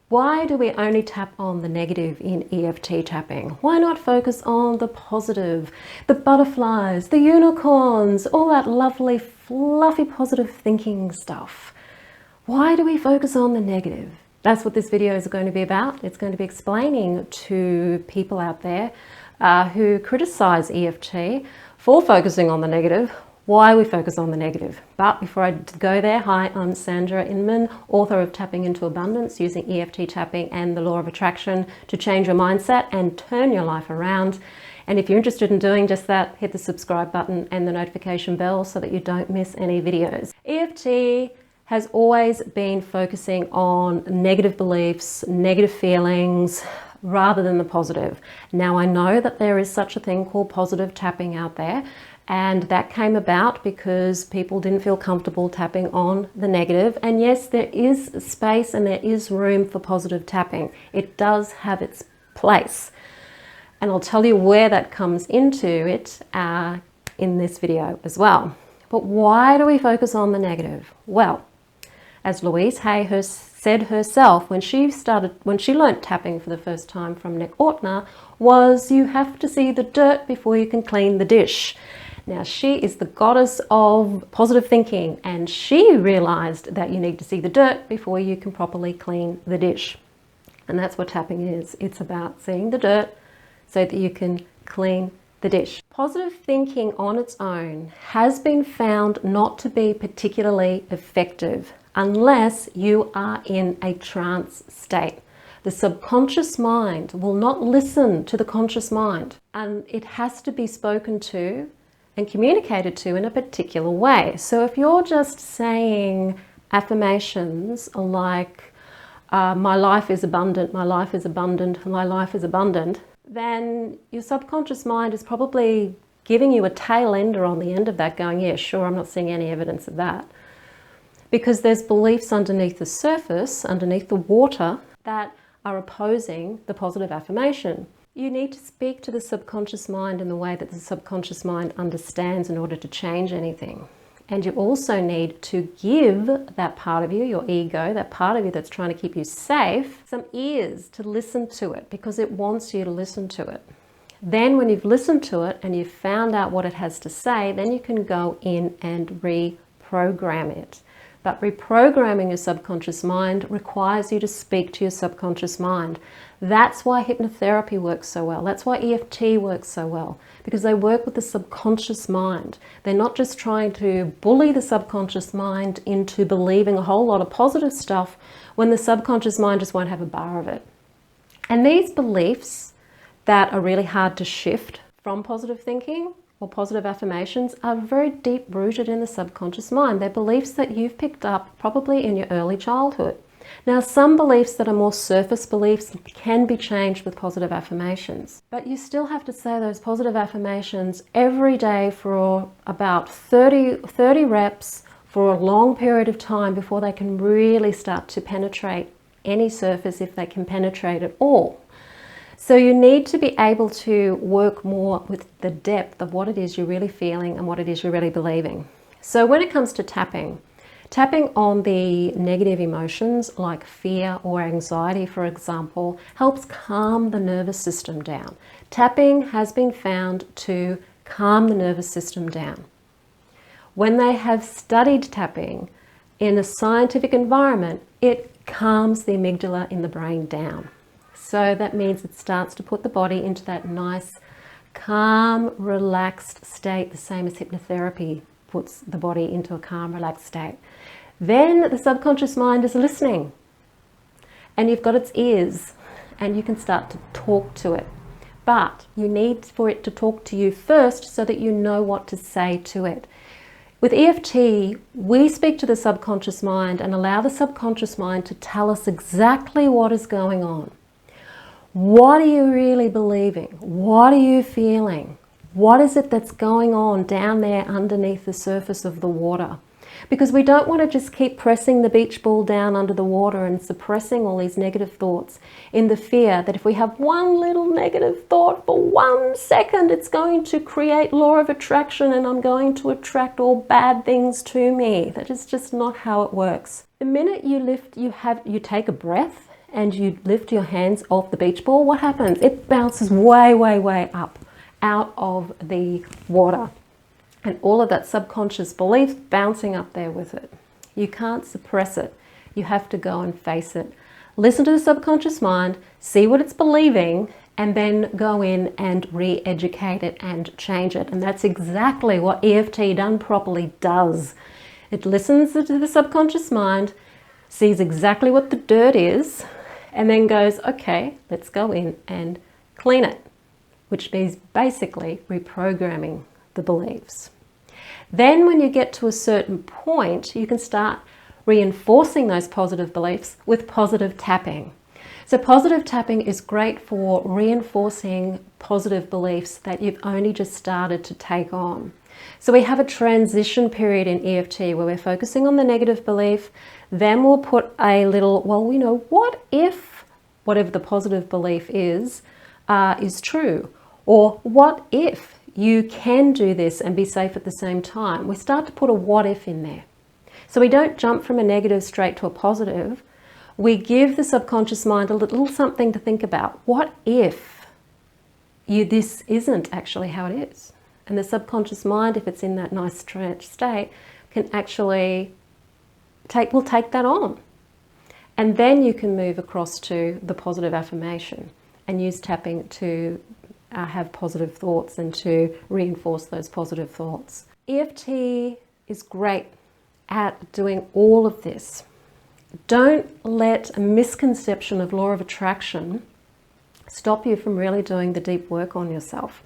Why do we only tap on the negative in EFT tapping? Why not focus on the positive, the butterflies, the unicorns, all that lovely, fluffy, positive thinking stuff? Why do we focus on the negative? That's what this video is going to be about. It's going to be explaining to people out there who criticize EFT for focusing on the negative, why we focus on the negative. But before I go there, hi, I'm Sandra Inman, author of Tapping into Abundance, using EFT tapping and the law of attraction to change your mindset and turn your life around. And if you're interested in doing just that, hit the subscribe button and the notification bell so that you don't miss any videos. EFT has always been focusing on negative beliefs, negative feelings, rather than the positive. Now, I know that there is such a thing called positive tapping out there, and that came about because people didn't feel comfortable tapping on the negative. And yes, there is space and there is room for positive tapping. It does have its place. And I'll tell you where that comes into it in this video as well. But why do we focus on the negative? Well, as Louise Hay said herself when she learnt tapping for the first time from Nick Ortner, was you have to see the dirt before you can clean the dish. Now, she is the goddess of positive thinking, and she realized that you need to see the dirt before you can properly clean the dish. And that's what tapping is. It's about seeing the dirt so that you can clean the dish. Positive thinking on its own has been found not to be particularly effective unless you are in a trance state. The subconscious mind will not listen to the conscious mind, and it has to be spoken to and communicated to in a particular way. So if you're just saying affirmations like, my life is abundant, my life is abundant, my life is abundant, then your subconscious mind is probably giving you a tail ender on the end of that going, yeah, sure, I'm not seeing any evidence of that. Because there's beliefs underneath the surface, underneath the water, that are opposing the positive affirmation. You need to speak to the subconscious mind in the way that the subconscious mind understands in order to change anything. And you also need to give that part of you, your ego, that part of you that's trying to keep you safe, some ears to listen to it, because it wants you to listen to it. Then when you've listened to it and you've found out what it has to say, then you can go in and reprogram it. But reprogramming your subconscious mind requires you to speak to your subconscious mind. That's why hypnotherapy works so well. That's why EFT works so well, because they work with the subconscious mind. They're not just trying to bully the subconscious mind into believing a whole lot of positive stuff when the subconscious mind just won't have a bar of it. And these beliefs that are really hard to shift from positive thinking or positive affirmations are very deep rooted in the subconscious mind. They're beliefs that you've picked up probably in your early childhood. Now, some beliefs that are more surface beliefs can be changed with positive affirmations, but you still have to say those positive affirmations every day for about 30 reps for a long period of time before they can really start to penetrate any surface, if they can penetrate at all. So you need to be able to work more with the depth of what it is you're really feeling and what it is you're really believing. So when it comes to tapping on the negative emotions like fear or anxiety, for example, helps calm the nervous system down. Tapping has been found to calm the nervous system down. When they have studied tapping in a scientific environment, it calms the amygdala in the brain down. So that means it starts to put the body into that nice, calm, relaxed state, the same as hypnotherapy puts the body into a calm, relaxed state. Then the subconscious mind is listening, and you've got its ears, and you can start to talk to it. But you need for it to talk to you first so that you know what to say to it. With EFT, we speak to the subconscious mind and allow the subconscious mind to tell us exactly what is going on. What are you really believing? What are you feeling? What is it that's going on down there underneath the surface of the water? Because we don't want to just keep pressing the beach ball down under the water and suppressing all these negative thoughts in the fear that if we have one little negative thought for 1 second, it's going to create law of attraction and I'm going to attract all bad things to me. That is just not how it works. The minute you take a breath and you lift your hands off the beach ball, what happens? It bounces way, way, way up out of the water. And all of that subconscious belief bouncing up there with it. You can't suppress it. You have to go and face it. Listen to the subconscious mind, see what it's believing, and then go in and re-educate it and change it. And that's exactly what EFT done properly does. It listens to the subconscious mind, sees exactly what the dirt is, and then goes, okay, let's go in and clean it, which means basically reprogramming the beliefs. Then when you get to a certain point, you can start reinforcing those positive beliefs with positive tapping. So positive tapping is great for reinforcing positive beliefs that you've only just started to take on. So we have a transition period in EFT where we're focusing on the negative belief, then we'll put a little, well, you know, what if whatever the positive belief is true? Or what if you can do this and be safe at the same time? We start to put a what if in there. So we don't jump from a negative straight to a positive. We give the subconscious mind a little something to think about. What if this isn't actually how it is? And the subconscious mind, if it's in that nice trance state, can actually take that on. And then you can move across to the positive affirmation and use tapping to have positive thoughts and to reinforce those positive thoughts. EFT is great at doing all of this. Don't let a misconception of law of attraction stop you from really doing the deep work on yourself.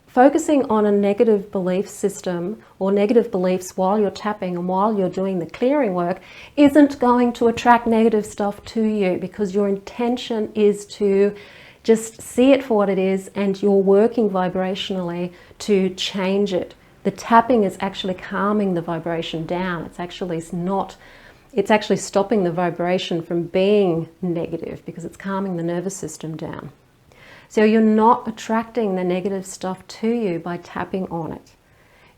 Focusing on a negative belief system or negative beliefs while you're tapping and while you're doing the clearing work isn't going to attract negative stuff to you, because your intention is to just see it for what it is and you're working vibrationally to change it. The tapping is actually calming the vibration down. It's actually stopping the vibration from being negative because it's calming the nervous system down. So you're not attracting the negative stuff to you by tapping on it.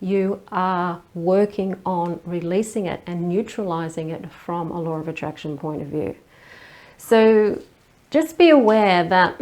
You are working on releasing it and neutralizing it from a law of attraction point of view. So just be aware that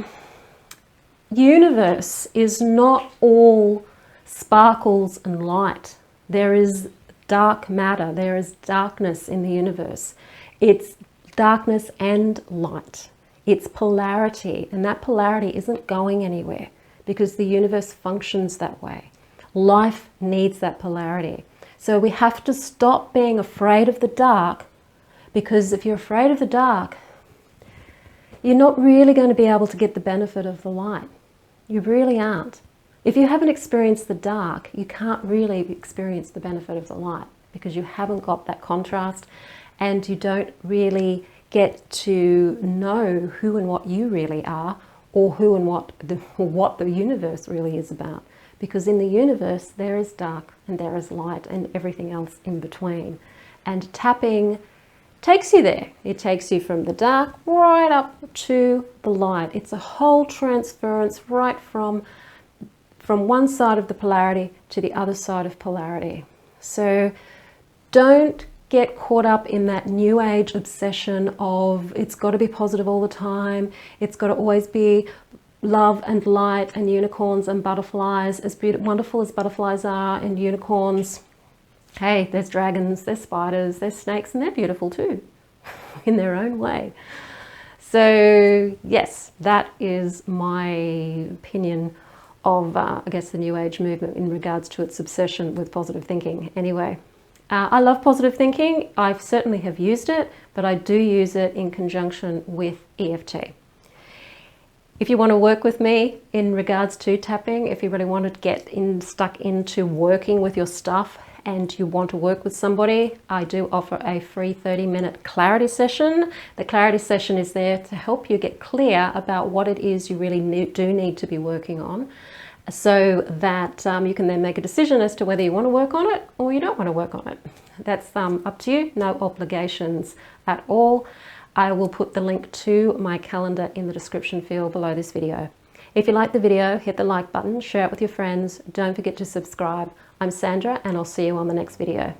universe is not all sparkles and light. There is dark matter. There is darkness in the universe. It's darkness and light. It's polarity, and that polarity isn't going anywhere because the universe functions that way. Life needs that polarity. So we have to stop being afraid of the dark, because if you're afraid of the dark, you're not really going to be able to get the benefit of the light. You really aren't. If you haven't experienced the dark, you can't really experience the benefit of the light, because you haven't got that contrast and you don't really get to know who and what you really are, or who and what the universe really is about. Because in the universe there is dark and there is light and everything else in between. And tapping takes you there. It takes you from the dark right up to the light. It's a whole transference right from one side of the polarity to the other side of polarity. So don't get caught up in that new age obsession of it's got to be positive all the time, it's got to always be love and light and unicorns and butterflies. As wonderful as butterflies are and unicorns, hey, there's dragons, there's spiders, there's snakes, and they're beautiful too in their own way. So yes, that is my opinion of I guess the new age movement in regards to its obsession with positive thinking. Anyway, I love positive thinking. I certainly have used it, but I do use it in conjunction with EFT. If you want to work with me in regards to tapping, if you really want to get stuck into working with your stuff and you want to work with somebody, I do offer a free 30-minute clarity session. The clarity session is there to help you get clear about what it is you really do need to be working on, so that you can then make a decision as to whether you want to work on it or you don't want to work on it. That's up to you, no obligations at all. I will put the link to my calendar in the description field below this video. If you like the video, hit the like button, share it with your friends. Don't forget to subscribe. I'm Sandra, and I'll see you on the next video.